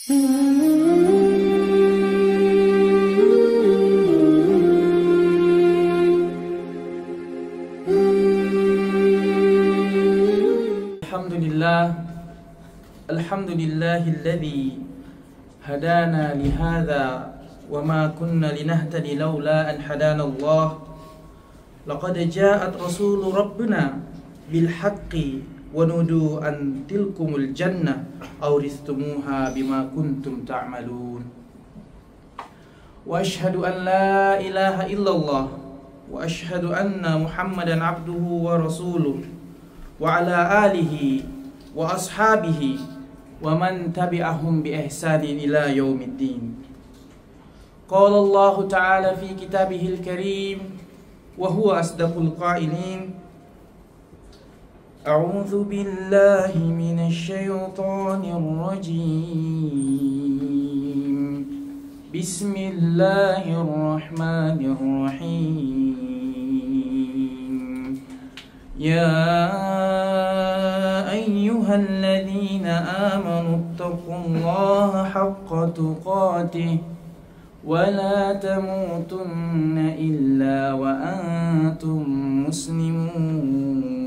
Alhamdulillahilladzi hadana lihadza wa ma kunna linahtadi laula an hadana Allah. Laqad ja'at rasulu rabbina bil haqqi wa nudu an tilkumul jannah awristumuha bima kuntum ta'malun. Wa ashhadu an la ilaha illallah wa ashhadu anna Muhammadan abduhu wa rasuluh wa ala alihi wa ashabihi wa man tabi'ahum bi ihsanin ila yaumiddin. Qala Allah Ta'ala fi kitabihil karim wa huwa asdaqul qailin. A'udzu billahi minasy syaithanir rajim. Bismillahirrahmanirrahim. Ya ayyuhalladzina amanu taqullaha haqqa tuqatih wa la tamutunna illa wa antum muslimun.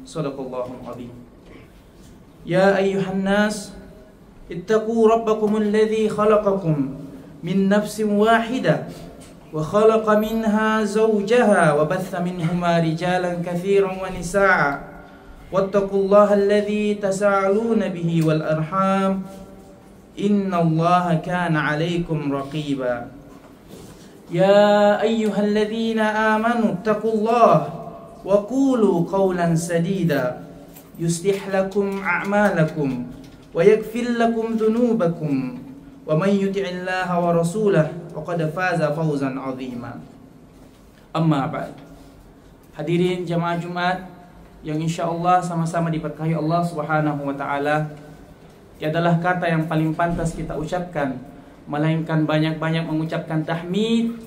Shadaqallahul azim. Ya ayyuhan nas ittaqu rabbakumul ladzi khalaqakum min nafsin wahidah wa khalaqa minha zawjaha wa batha minhuma rijalan katsiran wa nisaa. Wattaqullaha alladzi tasaaluna bihi wal arham innallaha kana 'alaikum raqiba. Ya ayyuhalladzina amanu taqullaha wa qulu qawlan sadida yuslih lakum a'malakum wa yaghfir lakum dhunubakum wa man yuti'illaha wa rasulahu faqad faza fawzan 'azima. Amma ba'd. Hadirin jamaah Jumat yang insyaallah sama-sama diberkahi Allah Subhanahu wa taala, tiadalah kata yang paling pantas kita ucapkan melainkan banyak-banyak mengucapkan tahmid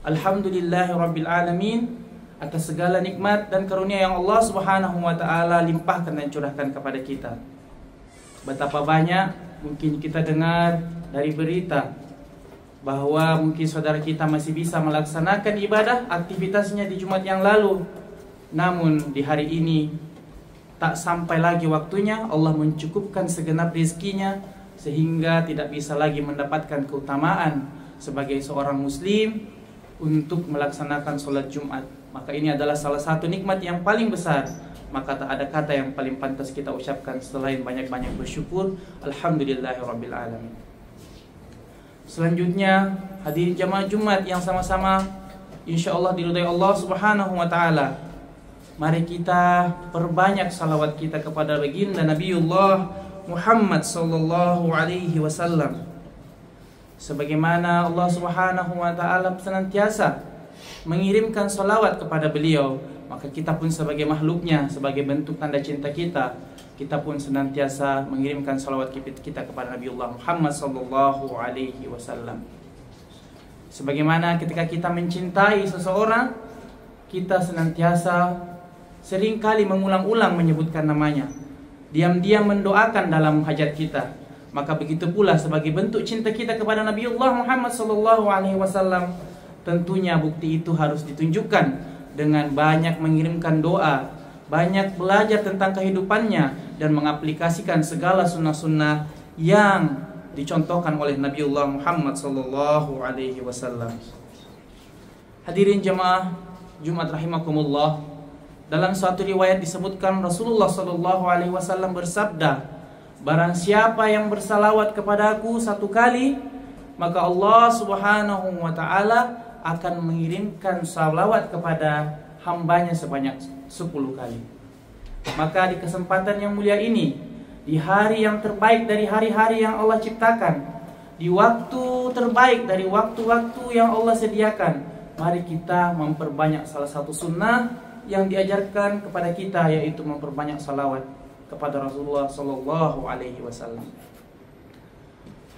alhamdulillahirabbil alamin atas segala nikmat dan karunia yang Allah Subhanahu wa taala limpahkan dan curahkan kepada kita. Betapa banyak mungkin kita dengar dari berita bahwa mungkin saudara kita masih bisa melaksanakan ibadah aktivitasnya di Jumat yang lalu, namun di hari ini tak sampai lagi waktunya Allah mencukupkan segenap rezekinya sehingga tidak bisa lagi mendapatkan keutamaan sebagai seorang muslim untuk melaksanakan sholat Jumat. Maka ini adalah salah satu nikmat yang paling besar. Maka tak ada kata yang paling pantas kita ucapkan selain banyak-banyak bersyukur. Alhamdulillahirabbil alamin. Selanjutnya hadirin jamaah Jumat yang sama-sama insyaallah diridhai Allah Subhanahu wa taala, mari kita perbanyak salawat kita kepada baginda Nabiullah Muhammad sallallahu alaihi wasallam. Sebagaimana Allah Subhanahu wa taala senantiasa mengirimkan salawat kepada beliau, maka kita pun sebagai makhluknya, sebagai bentuk tanda cinta kita, kita pun senantiasa mengirimkan salawat kita kepada Nabiullah Muhammad sallallahu alaihi wasallam. Sebagaimana ketika kita mencintai seseorang, kita senantiasa seringkali mengulang-ulang menyebutkan namanya, diam-diam mendoakan dalam hajat kita. Maka begitu pula sebagai bentuk cinta kita kepada Nabiullah Muhammad sallallahu alaihi wasallam, tentunya bukti itu harus ditunjukkan dengan banyak mengirimkan doa, banyak belajar tentang kehidupannya dan mengaplikasikan segala sunnah-sunnah yang dicontohkan oleh Nabiullah Muhammad sallallahu alaihi wasallam. Hadirin jemaah Jumat rahimakumullah, dalam suatu riwayat disebutkan Rasulullah sallallahu alaihi wasallam bersabda, barang siapa yang bersalawat kepadaku satu kali, maka Allah Subhanahu wa taala akan mengirimkan salawat kepada hambanya sebanyak 10 kali. Maka di kesempatan yang mulia ini, di hari yang terbaik dari hari-hari yang Allah ciptakan, di waktu terbaik dari waktu-waktu yang Allah sediakan, mari kita memperbanyak salah satu sunnah yang diajarkan kepada kita, yaitu memperbanyak salawat kepada Rasulullah sallallahu alaihi wasallam.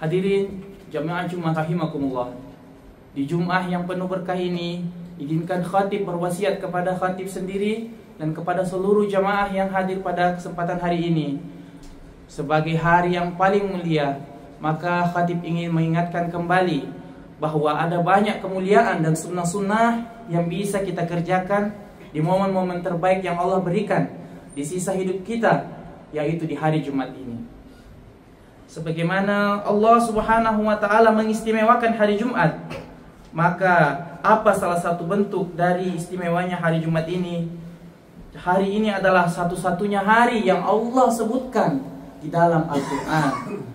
Hadirin jamaah Jumat rahimakumullah, di Jumat yang penuh berkah ini, izinkan khatib berwasiat kepada khatib sendiri dan kepada seluruh jamaah yang hadir pada kesempatan hari ini. sebagai hari yang paling mulia, maka khatib ingin mengingatkan kembali bahwa ada banyak kemuliaan dan sunnah-sunnah yang bisa kita kerjakan di momen-momen terbaik yang Allah berikan di sisa hidup kita, yaitu di hari Jumat ini. Sebagaimana Allah Subhanahu wa ta'ala mengistimewakan hari Jumat, maka apa salah satu bentuk dari istimewanya hari Jumat ini? Hari ini adalah satu-satunya hari yang Allah sebutkan di dalam Al-Quran,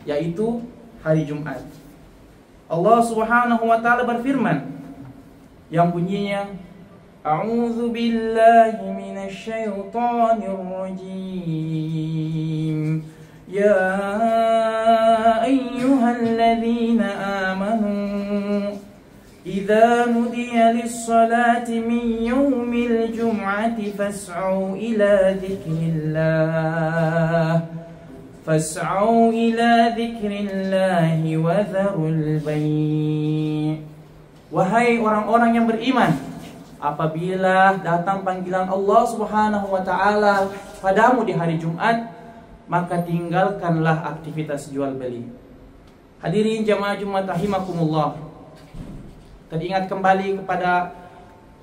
yaitu hari Jumat. Allah Subhanahu wa ta'ala berfirman yang bunyinya, A'udzu billahi minasy syaithanir rajim. Ya ayyuhalladzina amanu idza nudiya lis-salati min yaumil jum'ati fas'au ila dzikrillahi wa dzarul bai'. Wahai orang-orang yang beriman, apabila datang panggilan Allah Subhanahu wa ta'ala padamu di hari Jumat, maka tinggalkanlah aktivitas jual beli. Hadirin jamaah Jumat rahimakumullah. Teringat kembali kepada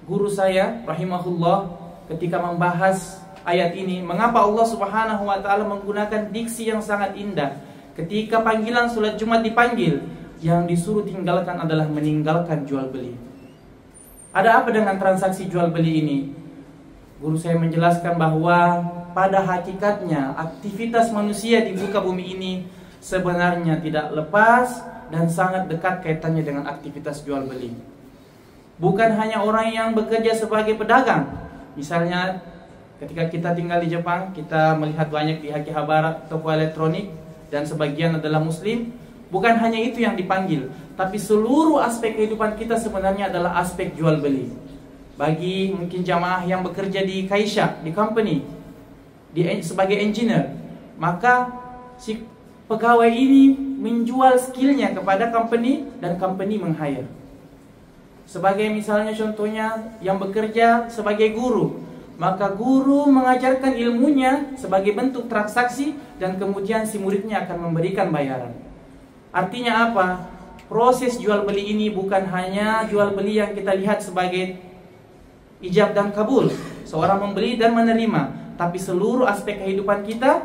guru saya rahimahullah ketika membahas ayat ini, mengapa Allah Subhanahu wa ta'ala menggunakan diksi yang sangat indah. Ketika panggilan salat Jumat dipanggil, yang disuruh tinggalkan adalah meninggalkan jual beli. Ada apa dengan transaksi jual beli ini? Guru saya menjelaskan bahwa pada hakikatnya aktivitas manusia di muka bumi ini sebenarnya tidak lepas dan sangat dekat kaitannya dengan aktivitas jual beli. Bukan hanya orang yang bekerja sebagai pedagang. Misalnya ketika kita tinggal di Jepang, kita melihat banyak di Akihabara toko elektronik dan sebagian adalah muslim. Bukan hanya itu yang dipanggil, tapi seluruh aspek kehidupan kita sebenarnya adalah aspek jual beli. Bagi mungkin jamaah yang bekerja di Kaisha, di company, sebagai engineer, maka si pegawai ini menjual skillnya kepada company dan company meng-hire. Sebagai misalnya contohnya yang bekerja sebagai guru, maka guru mengajarkan ilmunya sebagai bentuk transaksi dan kemudian si muridnya akan memberikan bayaran. Artinya apa? Proses jual beli ini bukan hanya jual beli yang kita lihat sebagai ijab dan kabul, seorang membeli dan menerima, tapi seluruh aspek kehidupan kita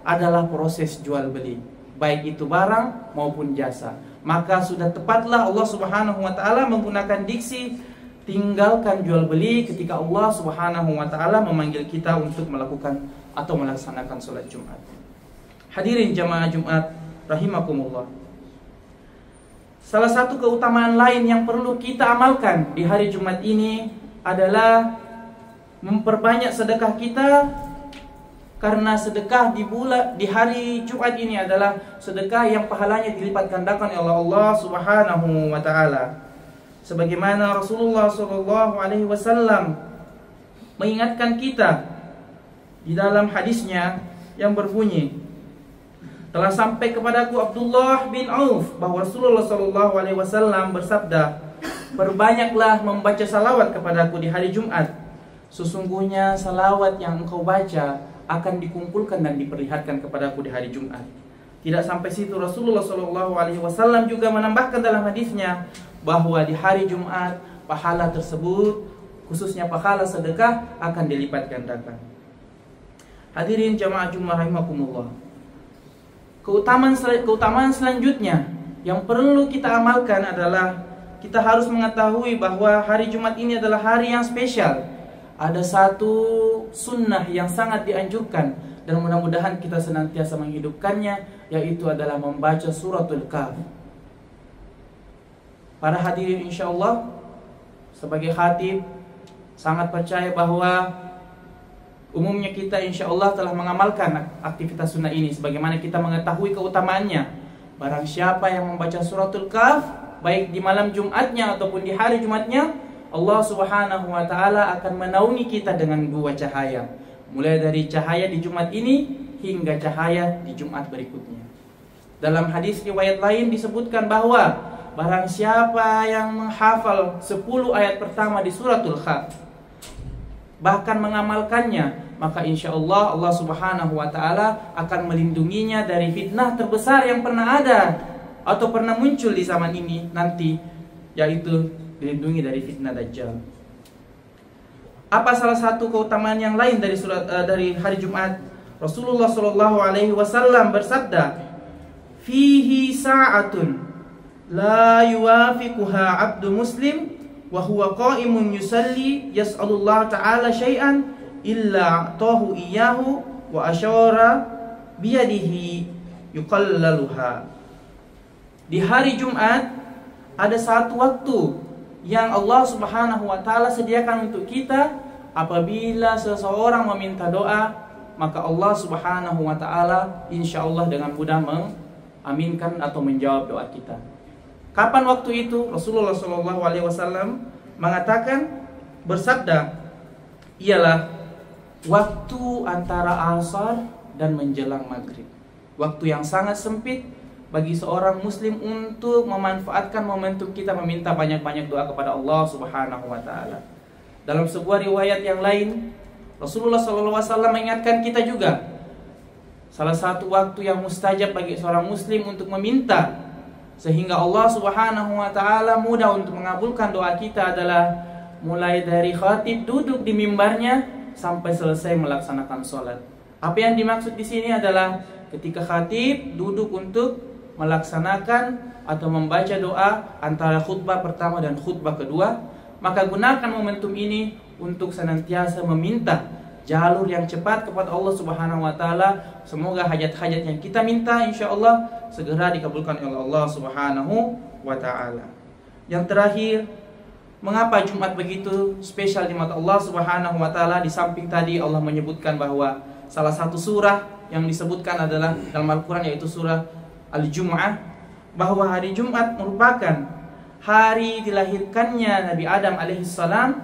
adalah proses jual beli, baik itu barang maupun jasa. Maka sudah tepatlah Allah Subhanahu wa ta'ala menggunakan diksi tinggalkan jual beli ketika Allah Subhanahu wa ta'ala memanggil kita untuk melakukan atau melaksanakan sholat Jumat. Hadirin jamaah Jumat rahimakumullah. Salah satu keutamaan lain yang perlu kita amalkan di hari Jumat ini adalah memperbanyak sedekah kita, karena sedekah di hari Jumat ini adalah sedekah yang pahalanya dilipat gandakan oleh Allah Subhanahu wa ta'ala. Sebagaimana Rasulullah SAW mengingatkan kita di dalam hadisnya yang berbunyi, telah sampai kepadaku Abdullah bin Auf bahwa Rasulullah SAW bersabda, perbanyaklah membaca salawat kepadaku di hari Jumat. Sesungguhnya salawat yang engkau baca akan dikumpulkan dan diperlihatkan kepadaku di hari Jumat. Tidak sampai situ, Rasulullah SAW juga menambahkan dalam hadisnya bahwa di hari Jumat pahala tersebut, khususnya pahala sedekah, akan dilipat gandakan. Hadirin jamaah Jumat rahimakumullah. Keutamaan selanjutnya yang perlu kita amalkan adalah kita harus mengetahui bahwa hari Jumat ini adalah hari yang spesial. Ada satu sunnah yang sangat dianjurkan dan mudah-mudahan kita senantiasa menghidupkannya, yaitu adalah membaca suratul Kahf. Para hadirin insyaallah, sebagai khatib sangat percaya bahwa umumnya kita insyaallah telah mengamalkan aktivitas sunnah ini sebagaimana kita mengetahui keutamaannya. Barang siapa yang membaca suratul Kahf baik di malam Jumatnya ataupun di hari Jumatnya, Allah Subhanahu wa ta'ala akan menaungi kita dengan 2 cahaya, mulai dari cahaya di Jumat ini hingga cahaya di Jumat berikutnya. Dalam hadis riwayat lain disebutkan bahwa barang siapa yang menghafal 10 ayat pertama di suratul Kahf, bahkan mengamalkannya, maka insya Allah Allah Subhanahu wa Ta'ala akan melindunginya dari fitnah terbesar yang pernah ada atau pernah muncul di zaman ini nanti, yaitu dilindungi dari fitnah Dajjal. Apa salah satu keutamaan yang lain dari hari Jumat? Rasulullah Shallallahu Alaihi Wasallam bersabda, "Fihi sa'atun la yuwafiquha abdu muslim wa huwa qa'imun yusalli yas'alullah ta'ala syai'an illa a'tahu iyyahu wa asyara biyadihi yuqallaluha." Di hari Jumat ada satu waktu yang Allah Subhanahu wa Ta'ala sediakan untuk kita. Apabila seseorang meminta doa, maka Allah Subhanahu wa Ta'ala insya Allah dengan mudah mengaminkan atau menjawab doa kita. Kapan waktu itu? Rasulullah SAW mengatakan, bersabda, ialah waktu antara asar dan menjelang maghrib. Waktu yang sangat sempit bagi seorang muslim untuk memanfaatkan momentum kita meminta banyak-banyak doa kepada Allah Subhanahu wa Ta'ala. Dalam sebuah riwayat yang lain, Rasulullah SAW mengingatkan kita juga, salah satu waktu yang mustajab bagi seorang muslim untuk meminta sehingga Allah Subhanahu wa Ta'ala mudah untuk mengabulkan doa kita adalah mulai dari khatib duduk di mimbarnya sampai selesai melaksanakan sholat. Apa yang dimaksud di sini adalah ketika khatib duduk untuk melaksanakan atau membaca doa antara khutbah pertama dan khutbah kedua, maka gunakan momentum ini untuk senantiasa meminta jalur yang cepat kepada Allah Subhanahu wa Ta'ala. Semoga hajat-hajat yang kita minta insya Allah segera dikabulkan oleh Allah Subhanahu wa Ta'ala. Yang terakhir, mengapa Jumat begitu spesial di mata Allah Subhanahu wa Ta'ala? Di samping tadi Allah menyebutkan bahwa salah satu surah yang disebutkan adalah dalam Al-Quran yaitu surah Al-Jum'ah, bahwa hari Jumat merupakan hari dilahirkannya Nabi Adam alaihissalam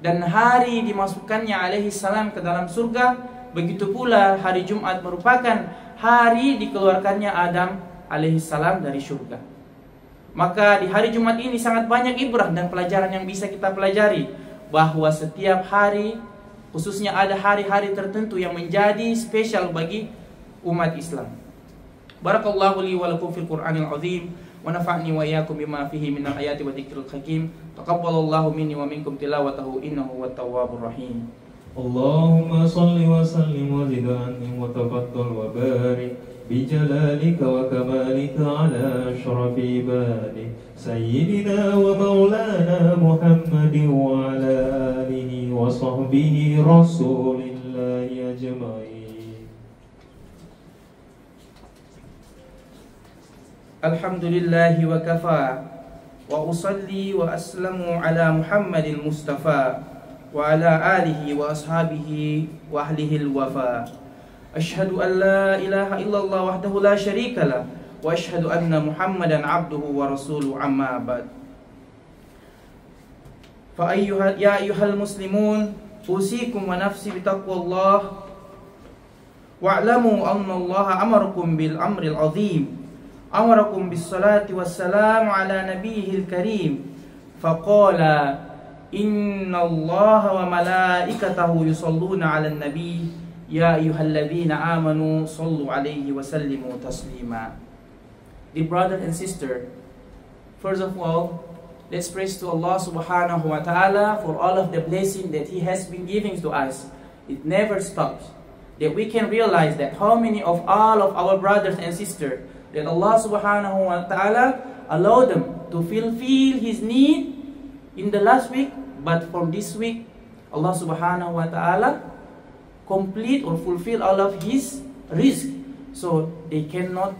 dan hari dimasukkannya alaihissalam ke dalam surga. Begitu pula hari Jumat merupakan hari dikeluarkannya Adam alaihissalam dari surga. Maka di hari Jumat ini sangat banyak ibrah dan pelajaran yang bisa kita pelajari, bahwa setiap hari, khususnya ada hari-hari tertentu yang menjadi spesial bagi umat Islam. Barakallahu li wa lakum fil Qur'anil azim wa nafa'ni wa iyyakum bima fihi minal ayati wa dzikril hakim. Taqabbalallahu minni wa minkum tilawatahu innahu wat tawwabur rahim. Allahumma shalli wa sallim wa zid anni wa tafaddal wa barik bi jalalika wa kamalika ala asyrafil ibadi sayyidina wa maulana Muhammadin wa ala alihi wa sahbihi rasulillahi ajma'in. Alhamdulillahi wa kafa wa usalli wa aslamu ala Muhammadin Mustafa wa ala alihi wa ashabihi wa ahlihi al-wafa. Ashhadu an la ilaha illallah wahdahu la syarika lah wa ashhadu anna Muhammadan abduhu wa rasuluhu amma ba'd. Fa ayyuhal muslimun usikum wa nafsi bitaqwallah wa'lamu anna Allah amarakum bil amril azim. Amarakum bis salati wassalamu ala nabiyihil karim. Faqala inna allaha wa malaikatahu yusalluna ala nabi ya ayyuhalladzina amanu sallu alaihi wa sallimu taslima. Dear brother and sister, first of all, let's praise to Allah Subhanahu wa Ta'ala for all of the blessing that He has been giving to us. It never stops. That we can realize that how many of all of our brothers and sisters that Allah Subhanahu wa Ta'ala allowed them to fulfill His need in the last week, but from this week Allah Subhanahu wa Ta'ala complete or fulfill all of His rizq, so they cannot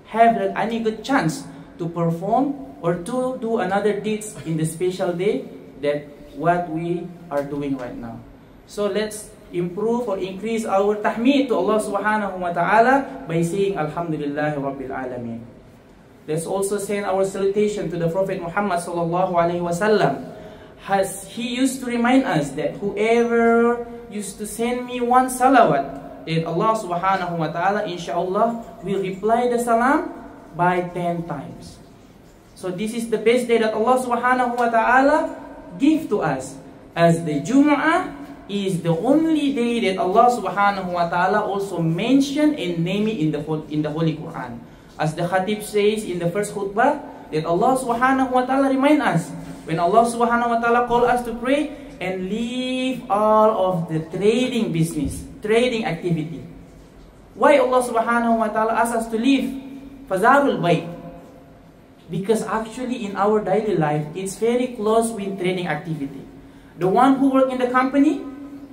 have any good chance to perform or to do another deeds in the special day that what we are doing right now. So let's improve or increase our tahmid to Allah Subhanahu wa Ta'ala by saying Alhamdulillahi Rabbil Alamin. Let's also send our salutation to the Prophet Muhammad Sallallahu Alaihi Wasallam. He used to remind us that whoever used to send me one salawat, that Allah Subhanahu wa Ta'ala insyaAllah will reply the salam by 10 times. So this is the best day that Allah Subhanahu wa Ta'ala give to us as the Jumu'ah is the only day that Allah subhanahu wa ta'ala also mentioned and named it in the Holy Quran. As the Khatib says in the first khutbah, that Allah subhanahu wa ta'ala remind us, when Allah subhanahu wa ta'ala call us to pray, and leave all of the trading business, trading activity. Why Allah subhanahu wa ta'ala asks us to leave Fazarul Bayt? Because actually in our daily life, it's very close with trading activity. The one who work in the company,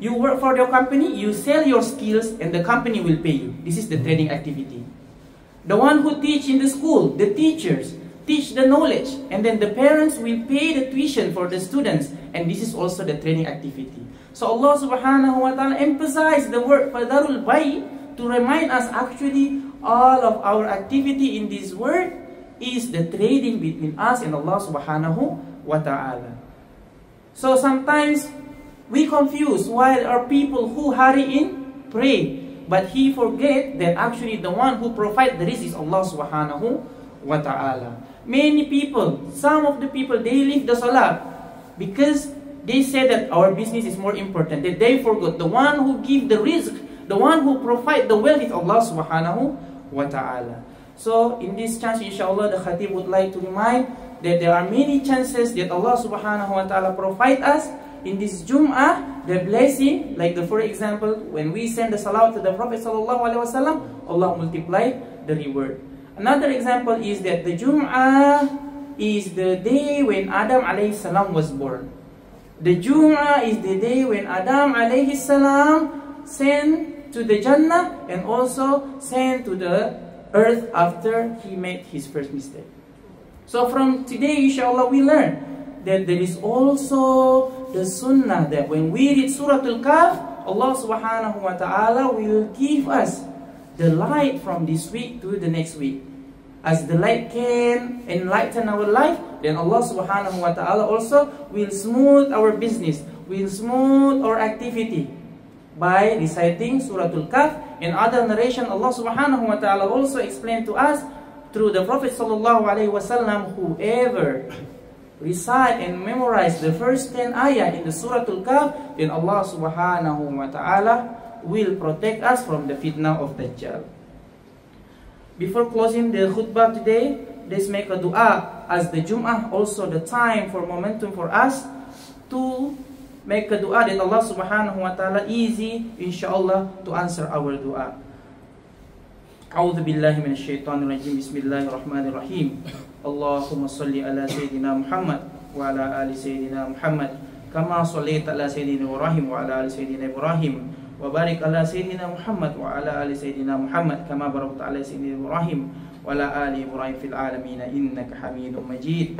you work for your company, you sell your skills, and the company will pay you. This is the trading activity. The one who teach in the school, the teachers, teach the knowledge, and then the parents will pay the tuition for the students, and this is also the trading activity. So Allah subhanahu wa ta'ala emphasized the word Fadharul Bay to remind us actually all of our activity in this world is the trading between us and Allah subhanahu wa ta'ala. So sometimes we confuse why there are people who hurry in pray, but he forget that actually the one who provide the risk is Allah subhanahu wa ta'ala. Many people, some of the people, they leave the salah because they say that our business is more important. That they forgot the one who give the risk, the one who provide the wealth is Allah subhanahu wa ta'ala. So in this chance, inshallah, the Khatib would like to remind that there are many chances that Allah subhanahu wa ta'ala provide us in this Jum'ah, the blessing, like for example, when we send the salawat to the Prophet sallallahu alaihi wasallam, Allah multiply the reward. Another example is that the Jum'ah is the day when Adam alayhi salam was born. The Jum'ah is the day when Adam alayhi salam sent to the Jannah and also sent to the earth after he made his first mistake. So from today, inshallah, we learn that there is also the sunnah that when we read Surah Al-Kahf, Allah subhanahu wa ta'ala will give us the light from this week to the next week. As the light can enlighten our life, then Allah subhanahu wa ta'ala also will smooth our business, will smooth our activity by reciting Surah Al-Kahf. In other narration, Allah subhanahu wa ta'ala also explained to us through the Prophet sallallahu alaihi wasallam, whoever recite and memorize the first 10 ayah in the Surah Al-Kahf, then Allah subhanahu wa ta'ala will protect us from the fitnah of Dajjal. Before closing the khutbah today, let's make a dua, as the Jum'ah also the time for momentum for us to make a dua that Allah subhanahu wa ta'ala easy, inshallah, to answer our dua. A'udhu billahi minash shaitanir rajim. Bismillahirrahmanirrahim. Allahumma salli ala Sayyidina Muhammad wa ala ali Sayyidina Muhammad kama sallaita ala Sayyidina Ibrahim wa ala ali Sayyidina Ibrahim wa barik ala Sayyidina Muhammad wa ala ali Sayyidina Muhammad kama barakta ala Sayyidina Ibrahim wa ala ali Ibrahim fil alamin innaka Hamidum Majid.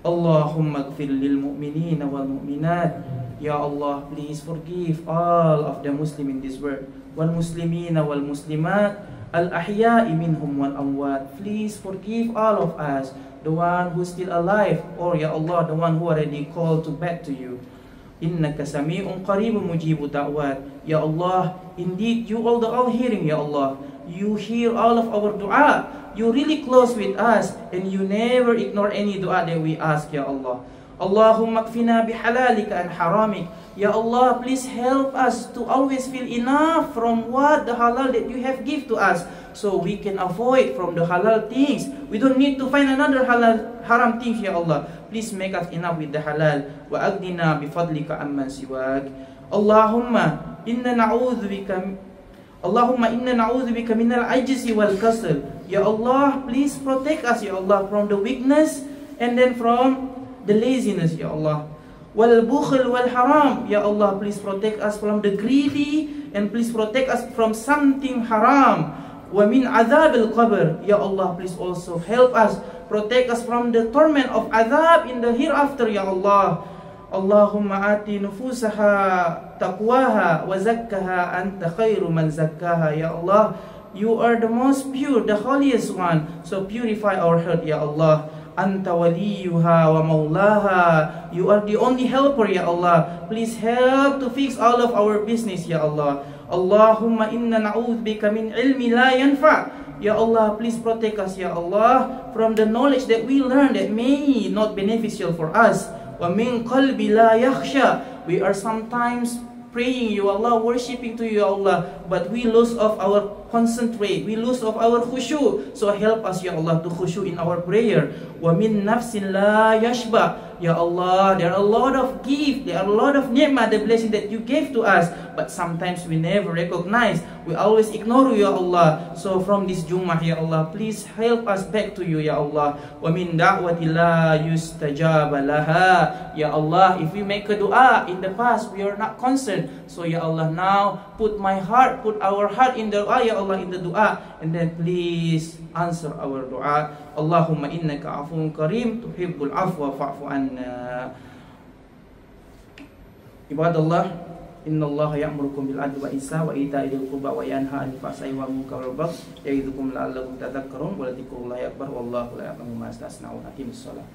Allahumma ighfir lil mu'minina wal mu'minat. Ya Allah, please forgive all of the Muslim in this world, wal muslimina wal muslimat, al-ahya'i minhum wal amwat. Please forgive all of us, the one who's still alive, or Ya Allah, the one who already called to back to you. Innaka sami'un qaribun mujibu da'wat. Ya Allah, indeed you all the all-hearing, Ya Allah. You hear all of our dua. You really close with us, and you never ignore any dua that we ask, Ya Allah. Allahumma kfina bihalalika an haramik. Ya Allah, please help us to always feel enough from what the halal that you have give to us, so we can avoid from the halal things. We don't need to find another halal haram things, Ya Allah. Please make us enough with the halal. Wa aghdina bifadlika amman siwak. Allahumma inna na'udhu bika minal ajzi wal kasal. Ya Allah, please protect us, Ya Allah, from the weakness and then from the laziness, Ya Allah. Wal bukhl wal haram. Ya Allah, please protect us from the greedy, and please protect us from something haram. Wa min adhab al qabr. Ya Allah, please also help us, protect us from the torment of adhab in the hereafter, Ya Allah. Allahumma ati nufusaha taqwaha wa zakkaha anta khairu man zakkaha. Ya Allah, you are the most pure, the holiest one, so purify our heart, Ya Allah. Anta waliyuha wa maulaha. You are the only helper, Ya Allah. Please help to fix all of our business, Ya Allah. Allahumma inna na'udhu bika min ilmi la yanfa. Ya Allah, please protect us, Ya Allah, from the knowledge that we learn that may not beneficial for us. Wa min qalbi la yakhsha. We are sometimes praying you Allah, worshipping to you ya Allah, but we lose of our concentrate, we lose of our khusyuk. So help us ya Allah to khusyuk in our prayer. Wa min nafsin la yashba. Ya Allah, there are a lot of gift, there are a lot of ni'mah, the blessing that you gave to us, but sometimes we never recognize, we always ignore you ya Allah. So from this Jummah ya Allah, please help us back to you ya Allah. Wa min da'wati la yustajaba laha. Ya Allah, if we make a dua in the past, we are not concerned. So ya Allah, now put our heart in the dua ya Allah, in the dua, and then please answer our dua. Allahumma innaka afuwun karim tuhibbul afwa fa'fu anna. Ibadallah, innallaha ya'murukum bil adli wa ihsani wa ita'i dzil qurba wa yanha 'anil fahsya'i wal munkari wal baghi ya'idukum la'allakum tadhakkarun wa la dzikrullahi akbar wallahu la ya'lamu ma tasna'un. Aqimissalah.